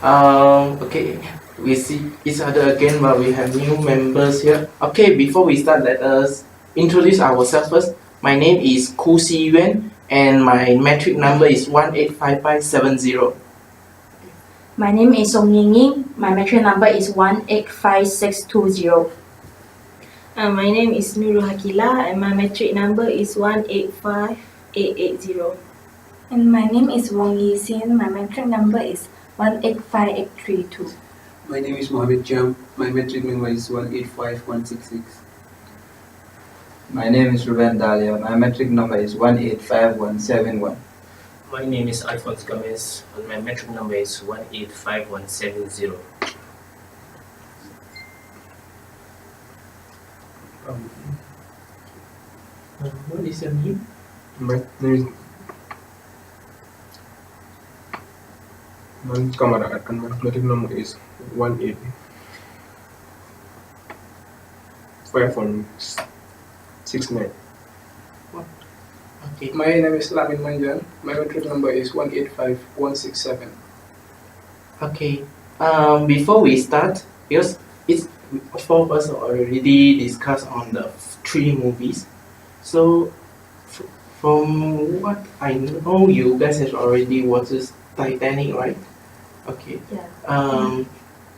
Okay, we see each other again, but we have new members here. Okay, before we start, let us introduce ourselves first. My name is Ku Si Yuan, and my metric number is 185570. My name is Song Ying Ying. My metric number is 185620. My name is Nurul Hakila and my metric number is 185880. And my name is Wong Yi Xin. My metric number is 185832. My name is Mohammed Jam. My metric number is 185166. My name is Ruben Dalia. My metric number is 185171. My name is Alphonse Gomez and my metric number is 185170. What is your name? My name is Man Kamara and my metric number is 185169. Okay. My name is Lamin Manjan. My metric number is 185167. Okay. Before we start, because it's four of us already discussed on the three movies. So, from what I know, you guys have already watched Titanic, right? Okay. Yeah.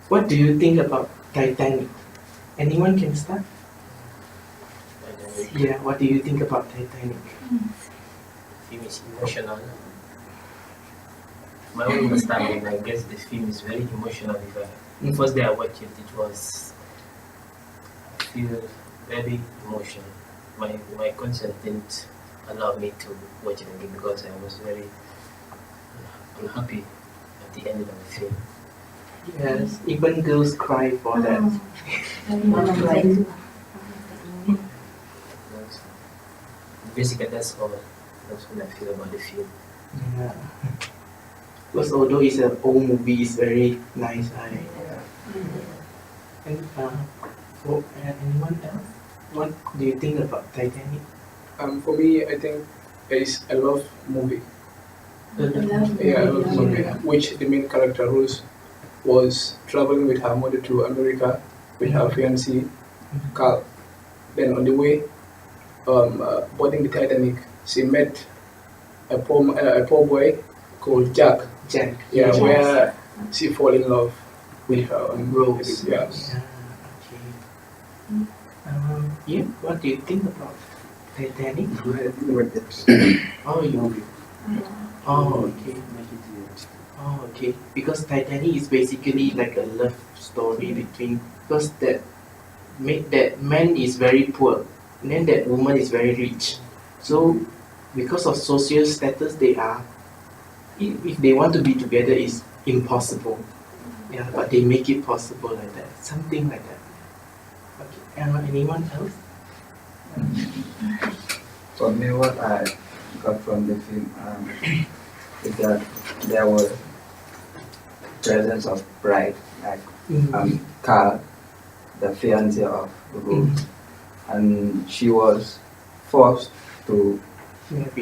What do you think about Titanic? Anyone can start? Yeah. What do you think about Titanic? The film is emotional. My own understanding, I guess the film is very emotional. The first day I watched it, I feel very emotional. My conscience didn't allow me to watch it again because I was very unhappy at the end of the film. Yes, even girls cry for that. Basically, that's all. That's what I feel about the film. Yeah. Because although it's an old movie, it's very nice. And for anyone else, what do you think about Titanic? For me, I think it's a love movie. Yeah, a love movie. Which the main character Rose was traveling with her mother to America with her fiancé Carl. Then on the way, boarding the Titanic, she met a poor boy called Jack. Jack. Yeah, Yes. where she fall in love with her Rose. Yeah. Okay. What do you think about Titanic? Oh, you. Oh, okay. Oh, okay. Because Titanic is basically like a love story between, because that man is very poor, and then that woman is very rich. So, because of social status, if they want to be together, it's impossible. Yeah, but they make it possible like that. Something like that. Okay. Anyone else? For me, what I got from the film is that there was presence of pride, like Carl, the fiancé of Rose, and she was forced to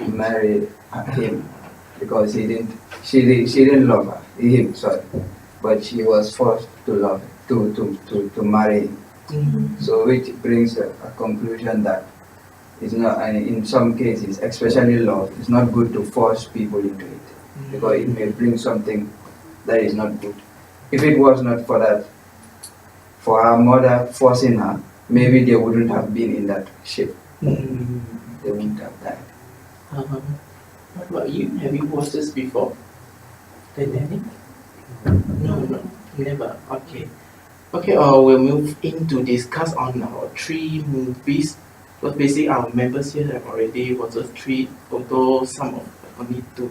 marry him because she didn't love him, but she was forced to marry him. So which brings a conclusion that it's not, in some cases, especially love, it's not good to force people into it because it may bring something that is not good. If it was not for that, for her mother forcing her, maybe they wouldn't have been in that ship. They wouldn't have died. What about you? Have you watched this before? Titanic? No, never. Okay. Okay, we'll move in to discuss on our three movies. But basically, our members here have already watched three, although some of only two.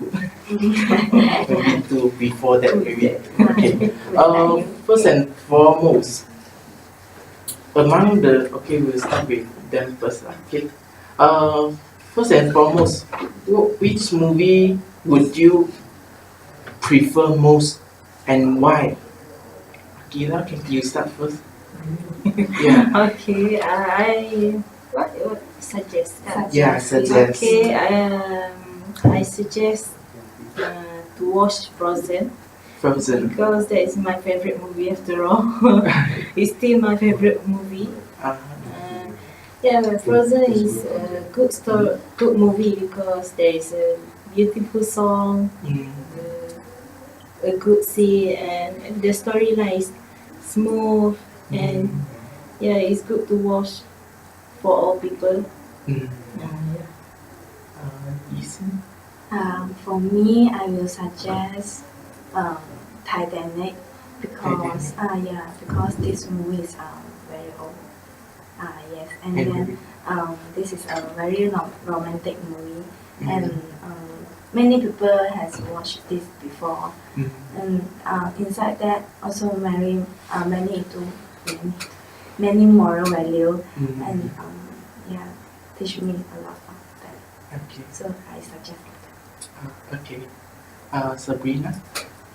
Maybe two before that, maybe. Okay. First and foremost, we'll start with them first. Okay. First and foremost, which movie would you prefer most and why? Akira, can you start first? Yeah. Okay, what suggest? Yeah, suggest. Okay, I suggest to watch Frozen Frozen. because that is my favorite movie after all. It's still my favorite movie. Uh, Yeah, Frozen is a good movie because there is a beautiful song, mm, a good scene, and the storyline is smooth, and yeah, it's good to watch for all people. mm. Yeah. Ethan? For me, I will suggest um, Titanic because because this movie is very old. Yes, and then this is a very romantic movie, and many people has watched this before. Mm. And inside that also many into many moral value Mm. and yeah, teach me a lot of that. Okay. So I suggest that. Okay. Sabrina?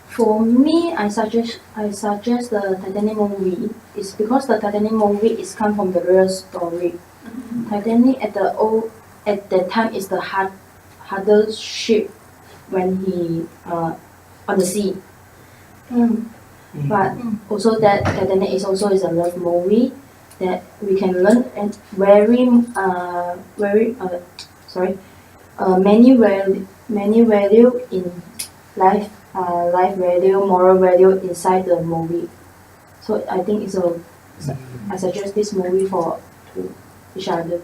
For me, I suggest the Titanic movie. It's because the Titanic movie is come from the real story. Titanic at that time is the hardest ship when he on the sea. But also that Titanic is also is a love movie that we can learn and many value in life value, moral value inside the movie. So I think I suggest this movie to each other.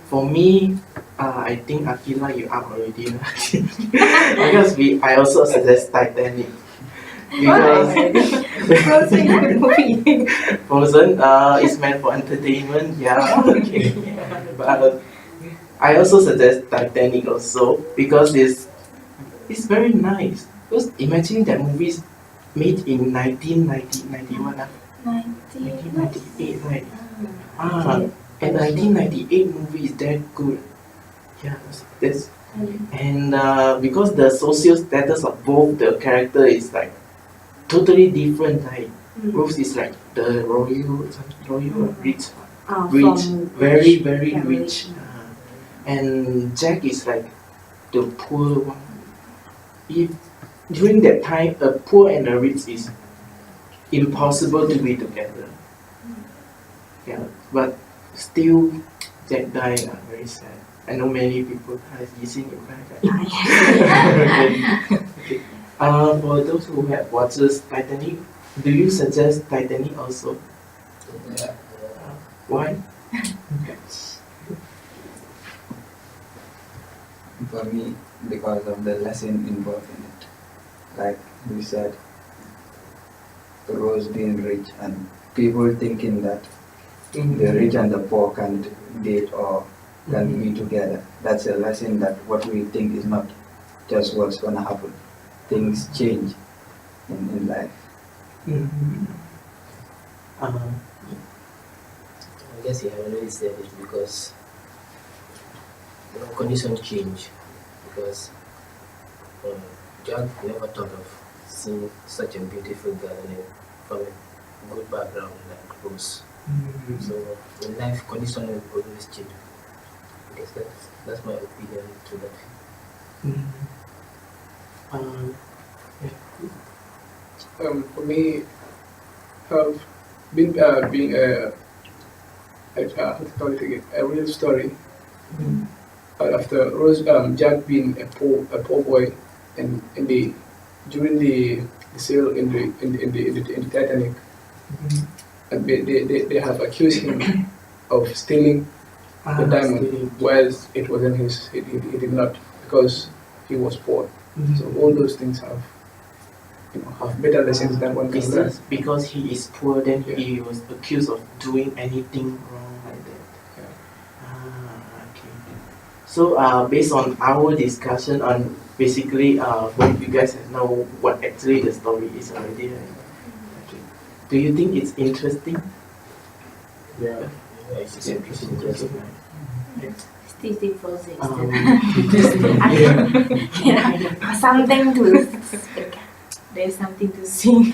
For me, I think Akila, you up already. Because I also suggest Titanic. Because Frozen is a good movie. Frozen is meant for entertainment, yeah. Okay. But I also suggest Titanic also because it's very nice. Because imagine that movies made in 1991, 1998, right? And 1998 movie is that good. Yeah, that's and because the social status of both the character is like totally different. Like Rose is like the royal rich, very rich, and Jack is like the poor one. If during that time, a poor and a rich is impossible to be together. Yeah, but still, Jack died. Very sad. I know many people have seen your Okay. For those who have watched Titanic, do you suggest Titanic also? Yeah. Why? For me, because of the lesson involved in it. Like we said, Rose being rich and people thinking that the rich and the poor can't date or can be together. That's a lesson that what we think is not just what's gonna happen. Things change in life. I guess you have already said it because conditions change. Because Jack never thought of seeing such a beautiful girl from a good background like Rose. So in life, conditions will always change. I guess that's my opinion to that. For me, being how to call it again, a real story. After Rose, Jack being a poor boy, and during the sail in the Titanic, and they have accused him of stealing the diamond, whereas it wasn't his. He did not, because he was poor. So all those things have better lessons than one can Is learn. this because he is poor, then he was accused of doing anything wrong like that? Okay. So based on our discussion on basically what you guys know what actually the story is already, right? Okay. Do you think it's interesting? Yeah, it's interesting. Still Frozen. Something to speak. There's something to sing.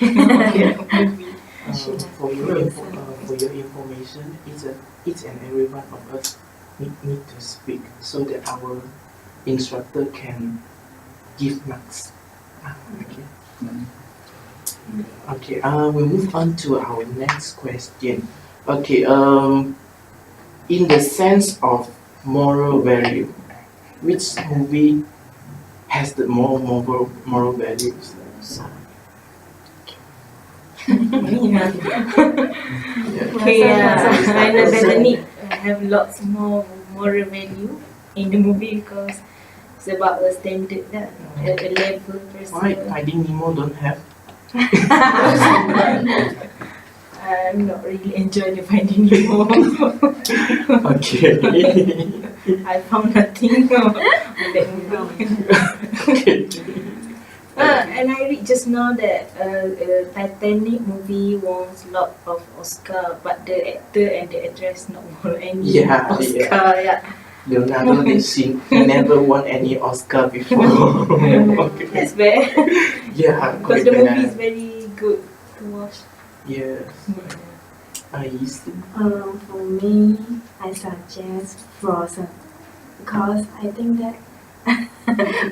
For your information, each and every one of us need to speak so that our instructor can give marks. Okay. Okay, we move on to our next question. Okay, in the sense of moral value, which movie has the more moral values? Okay, Annabelle Nick have lots more moral value in the movie because it's about the standard, a level Why person. Finding Nemo don't have? I'm not really enjoying the Finding Nemo. Okay. I found nothing on that movie. Okay. And I read just now that Titanic movie won a lot of Oscar, but the actor and the actress not won any Yeah, Oscar. Yeah. Leonardo he never won any Oscar before. Okay. That's bad. Yeah, Because quite the movie bad. is very good to watch. Yes. I see. For me, I suggest Frozen because I think that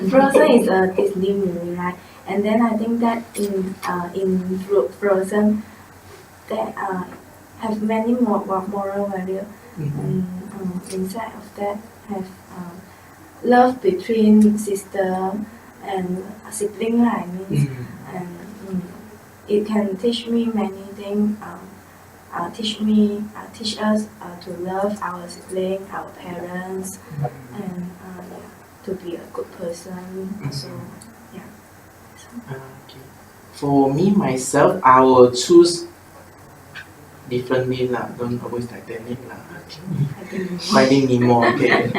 Frozen is a Disney movie, right? And then I think that in Frozen, there have many more moral value. Mhm. Inside of that have love between sister and sibling, right? I mean, Mhm. and it can teach me many things. Teach us to love our sibling, our parents, and to be a good person. So, yeah. Okay. For me myself, I will choose differently lah. Don't always Titanic lah. Okay. Finding Nemo. Okay.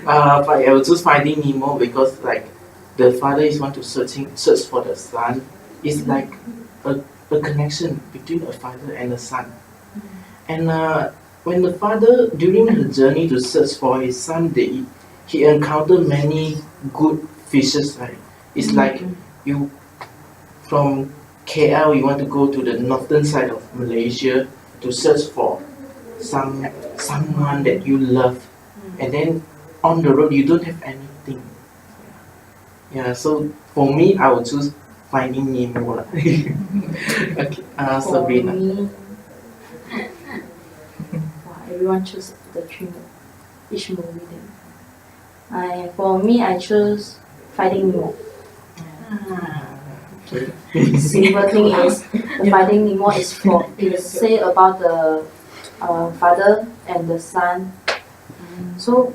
But I will choose Finding Nemo because like the father is want to search for the son. It's like a connection between a father and a son. And when the father during the journey to search for his son, he encountered many good fishes. Right? It's like you from KL, you want to go to the northern side of Malaysia to search for someone that you love, and then on the road you don't have anything. Yeah, so for me, I would choose Finding Nemo lah. Okay, For Sabrina. me, everyone choose the three each movie then. For me, I choose Finding Nemo. Simple thing is, the Finding Nemo is for it say about the father and the son. So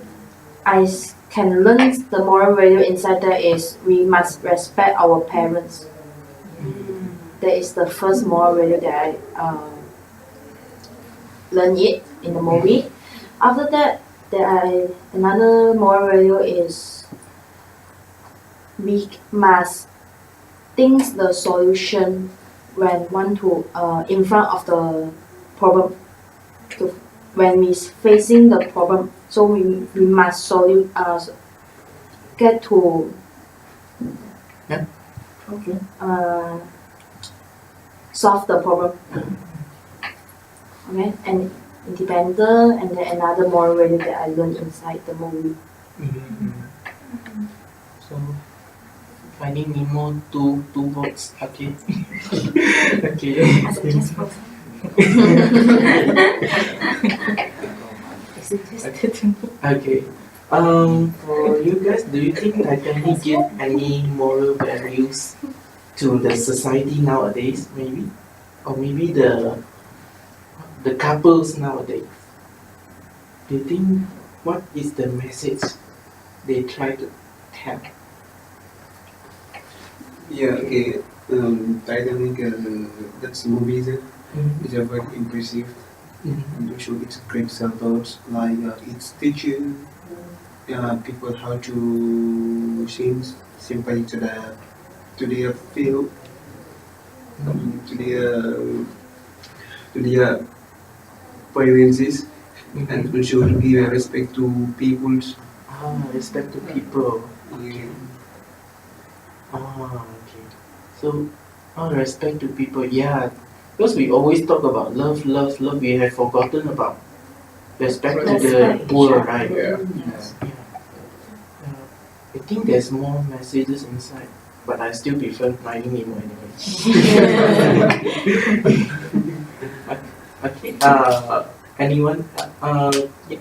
can learn the moral value inside there is we must respect our parents. That is the first moral value that I learn it in the movie. After that, another moral value is we must think the solution when want to in front of the problem. When we facing the problem, so we must get to Okay. solve the problem. Okay, and independent, and then another moral value that I learned inside the movie. So Finding Nemo, two votes. Okay. Okay. I suggest Frozen. Okay. For you guys, do you think Titanic give any moral values to the society nowadays? Maybe, or maybe the couples nowadays. Do you think what is the message they try to tell? Yeah, okay. Titanic, that's movies. It's a very impressive. And to show its great examples, like it's teaching people how to sing simply to their field, to their finances, and also to give respect to people's. Respect to people. Yeah. Okay. So, respect to people. Yeah, because we always talk about love, love, love. We have forgotten about respect to the Respect. poor, right? Yeah. I think there's more messages inside. but I still prefer Finding Nemo anyway. Okay. Anyone? Yeah.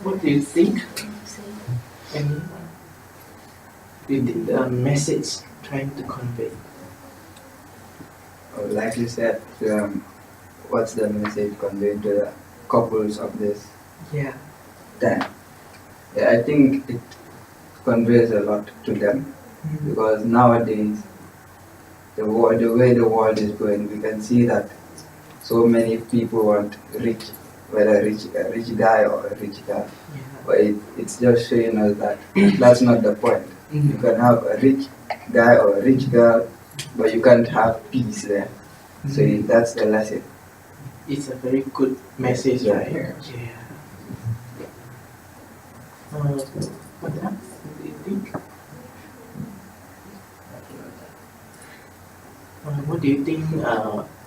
What do you think? Anyone? Do you think the message trying to convey? Like you said, what's the message conveyed to the couples of this Yeah. time? Yeah, I think it conveys a lot to them because nowadays the way the world is going, we can see that so many people want rich, whether a rich guy or a rich girl. Yeah. But it's just showing us that that's not the point. You can have a rich guy or a rich girl, but you can't have peace there. So that's the lesson. It's a very good message, Yeah. right? Yeah. What else do you think? What do you think?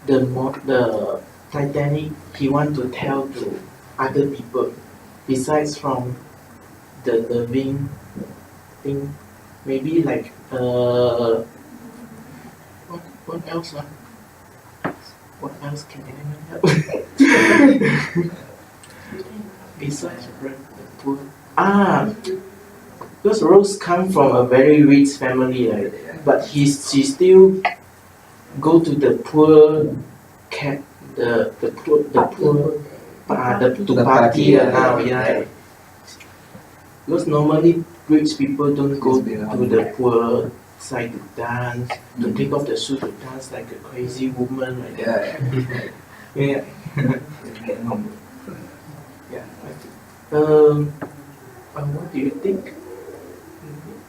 The Titanic he want to tell to other people, besides from the living thing, maybe like what else? What else can anyone help? Besides the poor. Because Rose come from a very rich family, right? But she still go to the poor cat, to party now, yeah. Because normally rich people don't go to the poor side to dance, to take off the shoes to dance like a crazy woman, like that. Yeah. Yeah. What do you think?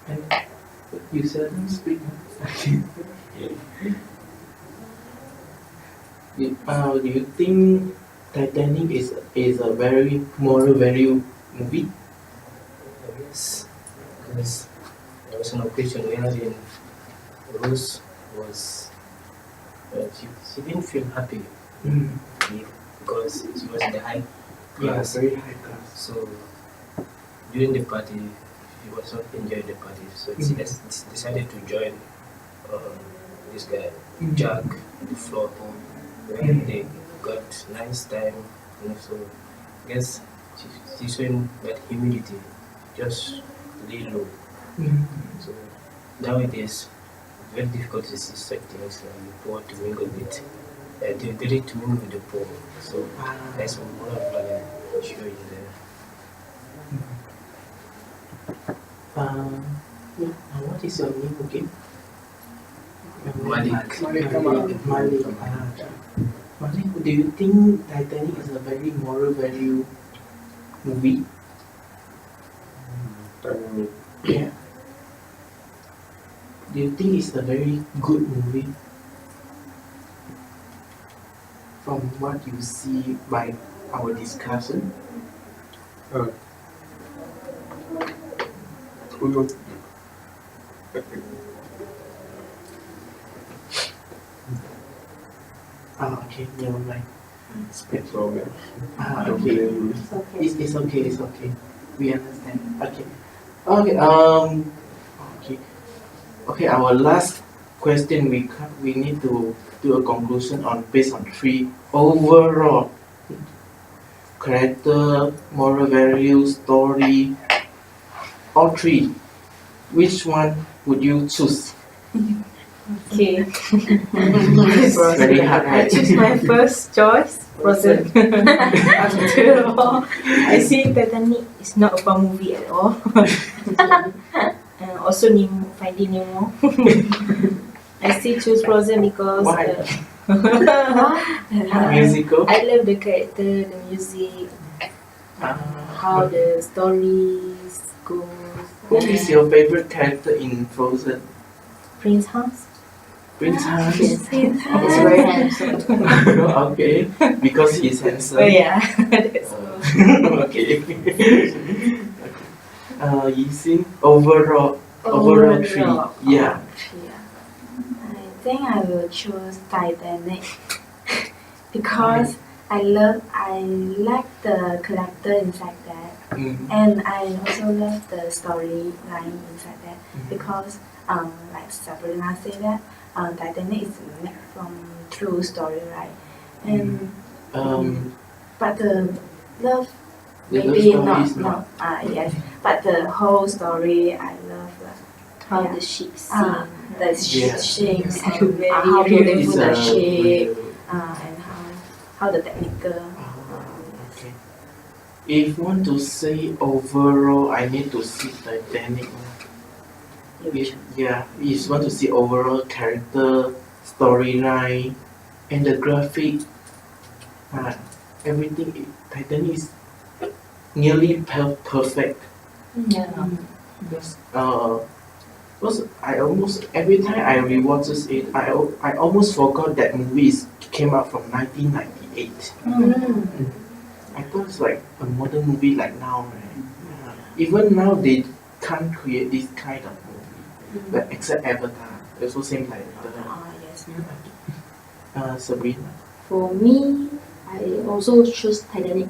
And you seldom speak. Do you think Titanic is a very moral value movie? Yes, because there was an occasion wherein Rose was she didn't feel happy because she was in the high class. Very high class. So during the party, she was not enjoying the party. So she decided to join this guy Jack on the floor where they got nice time. So I guess she's showing that humility, just lay low. So nowadays, it's very difficult to see such things like the poor to mingle with, the ability to mingle with the poor. So that's one of the issue in there. What is your name again? Malik. Malik. Malik, do you think Titanic is a very moral value movie? Yeah. Do you think it's a very good movie? From what you see by our discussion? Okay, never mind. No problem. Okay. It's okay, it's okay. We understand. Okay. Okay, okay, our last question, we need to do a conclusion on based on 3 overall: character, moral value, story, all 3. Which one would you choose? Okay. Very hard, I right? choose my first choice, Frozen. After all, I see Titanic is not a fun movie at all. Also, Finding Nemo. I still choose Frozen because Why? Musical? I love the character, the music, how the stories go. Who is your favorite character in Frozen? Prince Hans. Prince Hans? Yes. He's very handsome. Okay, because he's handsome. Oh yeah, that's all. Okay. Yisin, overall 3. Yeah. I think I will choose Titanic because I like the character inside that. And I also love the storyline inside that because, like Sabrina said that, Titanic is made from true story, right? And but the love The love maybe story not is not. yes, but the whole story I love How Yeah. the ship Ah, sink. the Yeah. ship It's and very how real. beautiful the ship real. and how the technical. Okay. If want to say overall, I need to see Titanic. If want to see overall character, storyline, and the graphic, everything, Titanic is nearly perfect. Yeah. Because I almost every time I rewatches it, I almost forgot that movie came out from 1998. I thought it's like a modern movie like now, right? Yeah. Even now they can't create this kind of movie, but except Avatar, also same like Yes. Sabrina. For me, I also choose Titanic.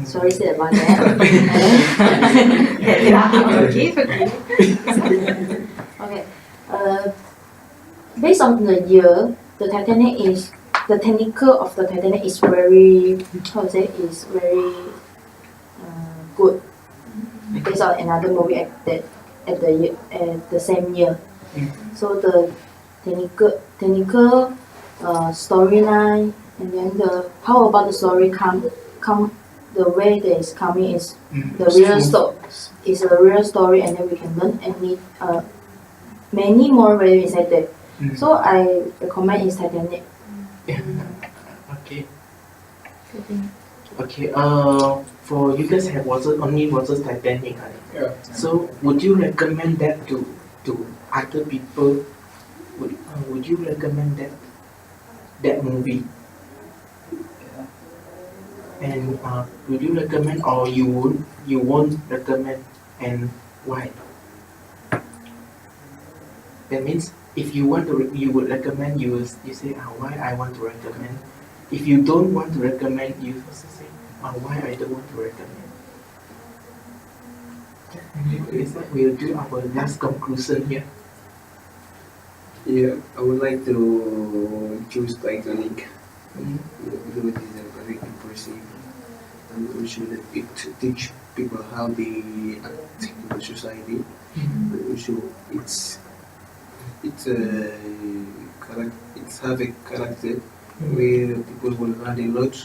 Sorry, say about that. Okay. Based on the year, the technical of the Titanic is very, how to say, is very good. Based on another movie at the same year. So the technical storyline, and then how about the story come the way that is coming is the real story. Is a real story, and then we can learn many more value inside there. So I recommend is Titanic. Okay. Okay. For you guys have watched Titanic, right? Yeah. So would you recommend that to other people? Would you recommend that movie? And would you recommend, or you won't recommend, and why? That means if you want to you would recommend, you say why I want to recommend. If you don't want to recommend, you also say why I don't want to recommend. Is that we'll do our last conclusion here. Yeah, I would like to choose Titanic. Because it is very impressive and also that it teach people how they act in the society. And also it's it's have a character where people will learn a lot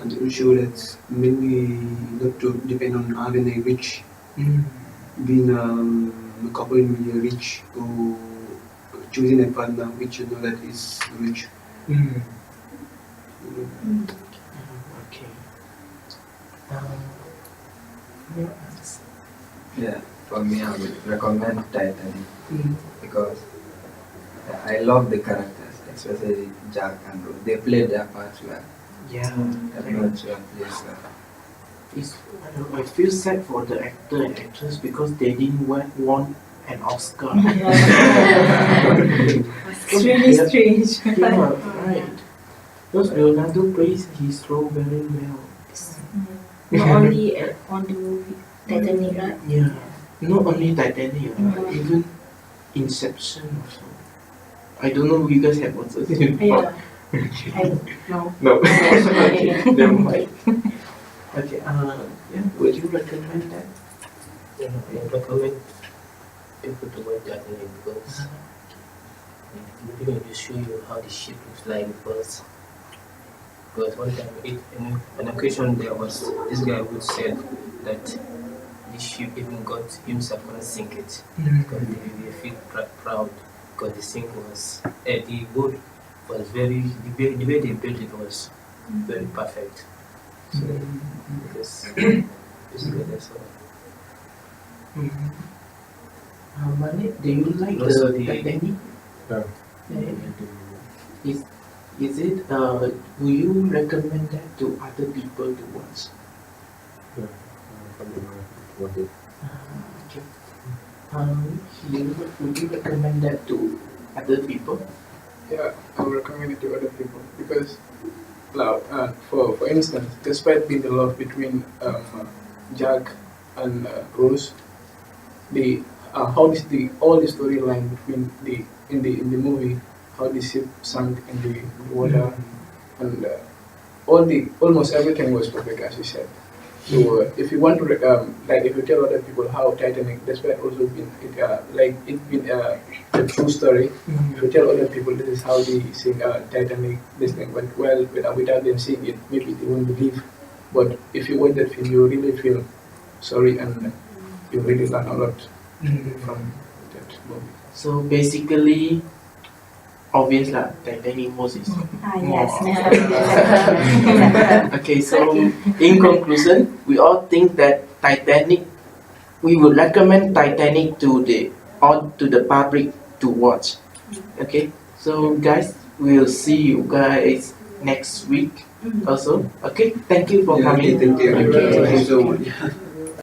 and also that mainly not to depend on having a rich being a couple million rich or choosing a partner which you know that is rich. Okay. Yeah, for me, I would recommend Titanic because I love the characters, especially Jack and Rose. They played their parts well. Yeah. Everyone's well played well. I feel sad for the actor and actress because they didn't won an Oscar. It's really strange. Yeah, right. Because Leonardo plays his role very well. Not only on the movie Titanic, right? Yeah. Not only Titanic, even Inception also. I don't know if you guys have watched it. Yeah. No. No. Okay, never mind. Okay, would you recommend that? Yeah, I recommend people to watch Titanic because the movie will show you how the ship looks like first. Because one time, in an occasion, there was this guy who said that this ship even got himself gonna sink it because they feel proud because the sink was the boat was the way they built it was very perfect. So because basically that's all. Malik, do you like Also the the- Titanic? Yeah. Is it will you recommend that to other people to watch? Yeah. What it? Okay. Would you recommend that to other people? Yeah, I would recommend it to other people because, for instance, despite being the love between Jack and Rose, the how this the all the storyline between the movie, how the ship sank in the water, and almost everything was perfect as you said. So if you want to like if you tell other people how Titanic, despite also been like it been a true story. If you tell other people this is how they sing Titanic, this thing went well without them seeing it, maybe they won't believe. But if you watch that film, you really feel sorry and you really learn a lot from that movie. So basically, obvious lah, Titanic Moses. Yes. Okay, so in conclusion, we all think that Titanic, we would recommend Titanic to the public to watch. Okay, so guys, we'll see you guys next week also. Okay, thank you for Yeah, coming. thank you. Okay. Thank you so much.